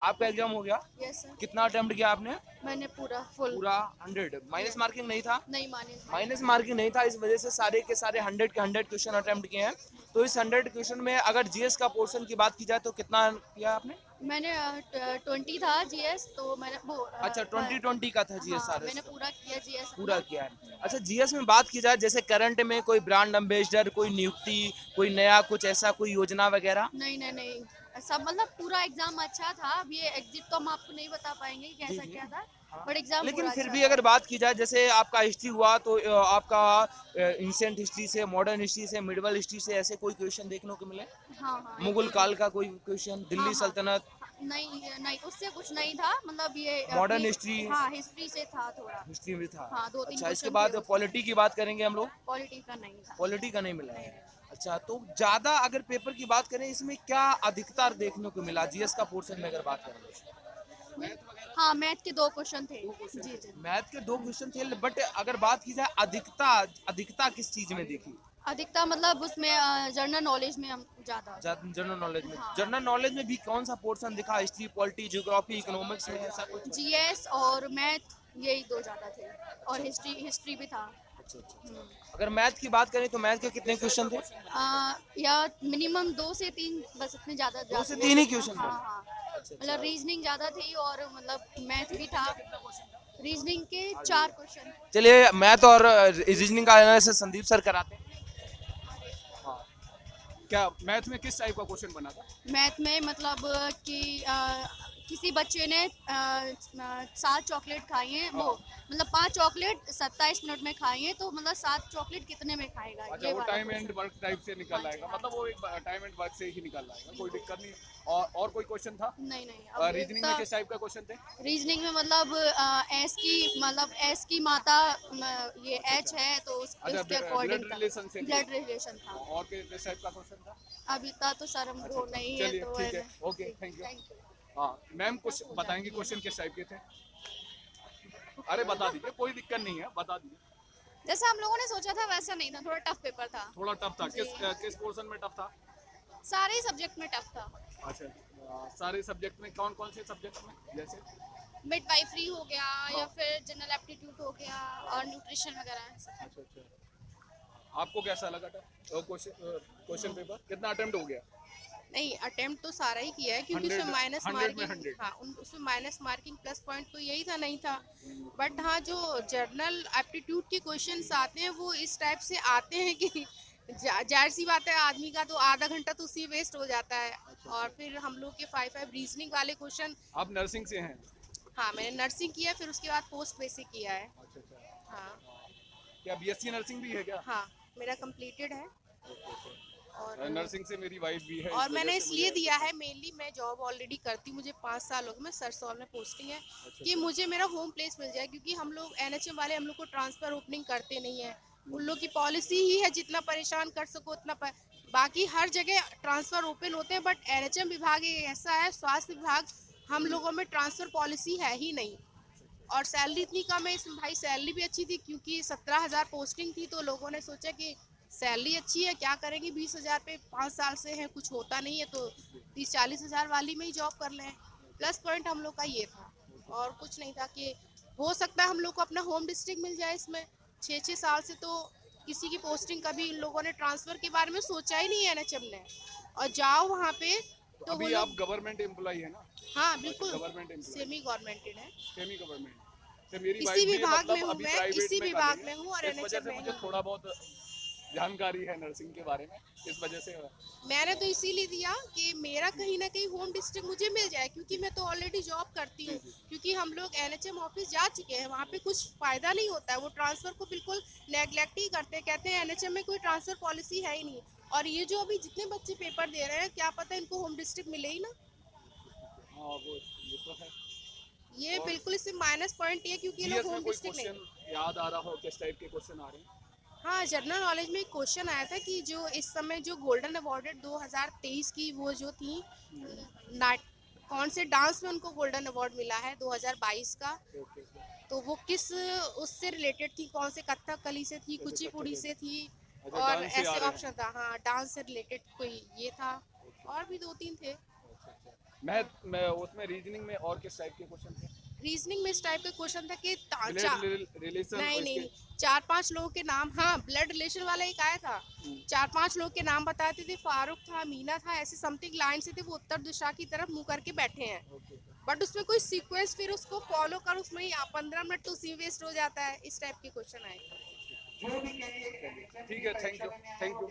आपका एग्जाम हो गया? Yes sir. कितना अटेम्प्ट किया आपने? मैंने पूरा फुल। पूरा 100? Minus yes. मार्किंग नहीं था? नहीं माने नहीं माइनस था। मार्किंग नहीं था, इस वजह से सारे के सारे 100 के 100 क्वेश्चन अटेम्प्ट किए हैं। तो इस 100 क्वेश्चन में अगर जीएस का पोर्शन की बात की जाए तो कितना किया आपने? मैंने 20 था जीएस, तो मैंने वो अच्छा, 2020 का था जीएस हाँ सारे मैंने से? पूरा किया जीएस पूरा अपना। किया है। अच्छा, जीएस में बात की जाए, जैसे करंट में कोई ब्रांड एम्बेसडर, कोई नियुक्ति, कोई नया कुछ ऐसा कोई योजना वगैरह? नहीं नहीं नहीं, सब मतलब पूरा एग्जाम अच्छा था। अब ये एग्जिट तो हम आपको नहीं बता पाएंगे कि जी कैसा जी। क्या था, हाँ, बट एग्जाम लेकिन पूरा फिर अच्छा भी था। अगर बात की जाए, जैसे आपका हिस्ट्री हुआ तो आपका एंशिएंट हिस्ट्री से, मॉडर्न हिस्ट्री से, मिडिवल हिस्ट्री से ऐसे कोई क्वेश्चन देखने को मिले? हाँ हाँ, एक मुगल दो थे। काल का कोई क्वेश्चन, हाँ दिल्ली हाँ सल्तनत, हाँ, नहीं नहीं उससे कुछ नहीं था, मतलब ये मॉडर्न अपनी हिस्ट्री? हाँ हिस्ट्री से था थोड़ा। हिस्ट्री में था। हाँ, दो तीन अच्छा, इसके क्वेश्चन थे बाद उसमें। पॉलिटी की बात करेंगे हम लोग। पॉलिटी का नहीं था। पॉलिटी का नहीं मिला नहीं है? नहीं। अच्छा, तो ज्यादा अगर पेपर की बात करें, इसमें क्या अधिकतर देखने को मिला जीएस का पोर्शन में अगर बात करें तो? हाँ, मैथ के 2 क्वेश्चन थे। दो क्वेश्चन जी थे, जी। मैथ के दो क्वेश्चन थे, बट अगर बात की जाए अधिकता, अधिकता किस चीज में देखी? अधिकता मतलब उसमें जनरल नॉलेज में हम ज़्यादा। जनरल नॉलेज में? हाँ हाँ। जनरल नॉलेज में भी कौन सा पोर्शन दिखा? हिस्ट्री, पॉलिटी, ज्योग्राफी, इकोनॉमिक्स में ऐसा कुछ? जीएस और मैथ, यही दो ज़्यादा थे। और अच्छा हिस्ट्री अच्छा हिस्ट्री भी था। अच्छा अच्छा अच्छा। हम्म। अगर मैथ की बात करें तो मैथ के कितने क्वेश्चन थे? या मिनिमम 2 से 3, बस इतने ज़्यादा दो से तीन वैसे ही था। क्वेश्चन थे? हाँ हाँ। अच्छा मतलब अच्छा। रीजनिंग ज़्यादा थी और मतलब मैथ भी था। रीजनिंग के 4 क्वेश्चन। चलिए, मैथ और रीजनिंग का एनालिसिस संदीप सर कराते हैं। हाँ, क्या मैथ में किस टाइप का क्वेश्चन बना था? मैथ में मतलब कि किसी बच्चे ने 7 चॉकलेट खाई हैं, वो हाँ, मतलब 5 चॉकलेट 27 मिनट में खाई हैं, तो मतलब 7 चॉकलेट कितने में खाएगा, अच्छा, ये वो वाला time and question. Work type से हाँ निकल जी आएगा, हाँ मतलब जी। वो एक टाइम एंड वर्क से ही निकल आएगा, कोई दिक्कत नहीं। और कोई क्वेश्चन था? नहीं नहीं, अब रीजनिंग में किस टाइप का क्वेश्चन थे? रीजनिंग में मतलब एस की माता ये अच्छा एच अच्छा है, तो अच्छा, उसके अकॉर्डिंग ब्लड था। रिलेशन से ब्लड रिलेटेड। रिलेशन था। और किस टाइप का क्वेश्चन था? अभी तक तो सर अच्छा हमको अच्छा, नहीं है, चलिए तो है ठीक है, ना। ओके, ठीक, थैंक यू। Thank you. हाँ मैम, कुछ हो बताएंगे जाती है क्वेश्चन ना। किस टाइप के थे? अरे बता दीजिए, कोई दिक्कत नहीं है, बता दीजिए। जैसे हम लोगों ने सोचा था वैसा नहीं था, थोड़ा टफ पेपर था। थोड़ा टफ था, जी। किस पोर्शन में टफ था? सारे ही सब्जेक्ट में टफ था। अच्छा, सारे सब्जेक्ट में कौन कौन से सब्जेक्ट में, जैसे? मिडवाइफरी हो गया, या हाँ। फिर जनरल एप्टीट्यूड हो गया, और न्यूट्रिशन वगैरह सब। अच्छा अच्छा, आपको कैसा लगा था क्वेश्चन, क्वेश्चन पेपर कितना अटेम्प्ट हो गया? नहीं, अटेम्प्ट तो सारा ही किया है क्योंकि उसमें 100? माइनस 100 में मार्किंग, 100? हाँ उसमें माइनस मार्किंग प्लस पॉइंट तो यही था, नहीं था। बट हाँ, जो जर्नल एप्टीट्यूड के क्वेश्चंस आते हैं वो इस टाइप से आते हैं कि जाहिर सी बात है, आदमी का तो आधा घंटा तो उसी वेस्ट हो जाता है। अच्छा और अच्छा, फिर हम लोग के 5 रीजनिंग वाले क्वेश्चन। आप नर्सिंग से हैं? हाँ, मैंने नर्सिंग किया, फिर उसके बाद पोस्ट बेसिक किया है। अच्छा अच्छा, हाँ। क्या बीएससी नर्सिंग भी है क्या? हाँ, मेरा कंप्लीटेड है। Okay okay. और नर्सिंग से मेरी वाइफ भी है, इस और वजह मैंने से मुझे इसलिए ऐसा दिया था। है, मेनली मैं जॉब ऑलरेडी करती हूँ, मुझे 5 साल हो गए, मैं सरसौल में पोस्टिंग है, अच्छा कि अच्छा। मुझे मेरा होम प्लेस मिल जाए, क्योंकि हम लोग एनएचएम वाले हम लोग को ट्रांसफ़र ओपनिंग करते नहीं है। उन लोग की पॉलिसी ही है जितना परेशान कर सको उतना बाकी हर जगह ट्रांसफ़र ओपन होते हैं, बट एनएचएम विभाग एक ऐसा है, स्वास्थ्य विभाग, हम लोगों में ट्रांसफ़र पॉलिसी है ही नहीं। और सैलरी इतनी कम है इसमें, भाई सैलरी भी अच्छी थी क्योंकि 17,000 पोस्टिंग थी, तो लोगों ने सोचा कि सैलरी अच्छी है, क्या करेंगे 20,000 पे, 5 साल से है, कुछ होता नहीं है, तो 30-40 हज़ार वाली में ही जॉब कर लें। प्लस पॉइंट हम लोग का ये था, और कुछ नहीं था कि हो सकता है हम लोग को अपना होम डिस्ट्रिक्ट मिल जाए इसमें। 6-6 साल से तो किसी की पोस्टिंग कभी इन लोगों ने ट्रांसफ़र के बारे में सोचा ही नहीं है एनएचएम ने। और जाओ वहाँ पे तो तो वो अभी आप लोग। गवर्नमेंट एम्प्लॉई है ना? हाँ अच्छा, बिल्कुल। गवर्नमेंट एम्प्लॉई, सेमी गवर्नमेंटेड है। Semi government. तो मेरी इसी वाइफ भी विभाग में मतलब हूँ अभी मैं, प्राइवेट इसी में कर रही विभाग है, में हूँ और इस वजह एनएचएम से में मुझे ही हूँ। थोड़ा बहुत जानकारी है नर्सिंग के बारे में, इस वजह से। मैंने तो इसीलिए दिया कि मेरा कहीं ना कहीं होम डिस्ट्रिक्ट मुझे मिल जाए, क्योंकि मैं तो ऑलरेडी जॉब करती जी हूँ। जी। क्योंकि हम लोग एनएचएम ऑफिस जा चुके हैं, वहाँ पे कुछ फ़ायदा नहीं होता है, वो ट्रांसफ़र को बिल्कुल नेगलेक्ट ही करते हैं, कहते हैं एनएचएम में कोई ट्रांसफ़र पॉलिसी है ही नहीं। और ये जो अभी जितने बच्चे पेपर दे रहे हैं, क्या पता इनको होम डिस्ट्रिक्ट मिले ही ना। हाँ वो ये तो है। ये और बिल्कुल इससे माइनस पॉइंट ये, क्योंकि ये लोग जीएस में होम कोई डिस्ट्रिक्ट नहीं क्वेश्चन दे। याद आ रहा हो, किस टाइप के क्वेश्चन आ रहे हैं? हाँ, जनरल नॉलेज में एक क्वेश्चन आया था कि जो इस समय जो गोल्डन अवॉर्डेड 2023 की वो जो थी, नाट कौन से डांस में उनको गोल्डन अवार्ड मिला है 2022 का, ओके ओके। तो वो किस उससे रिलेटेड थी, कौन से कथकली से थी, अच्छा, कुचिपुड़ी कथकली। से थी, अच्छा, और डांस से आ ऐसे रहे हैं। ऑप्शन था। हाँ, डांस से रिलेटेड कोई ये था, ओके। और भी 2-3 थे। अच्छा अच्छा। मैथ में उसमें रीजनिंग में और किस टाइप के क्वेश्चन थे? रीजनिंग में इस टाइप का क्वेश्चन था कि ब्लड रिलेशन नहीं नहीं, 4-5 लोगों के नाम, हाँ ब्लड रिलेशन वाला एक आया था। 4-5 लोगों के नाम बताते थे, फारूक था, मीना था, ऐसे समथिंग लाइन से थे, वो उत्तर दिशा की तरफ मुंह करके बैठे हैं। बट उसमें कोई सीक्वेंस फिर उसको फॉलो कर, उसमें ही 15 मिनट तो उसी वेस्ट हो जाता है। इस टाइप के क्वेश्चन आए। ठीक है, थैंक यू।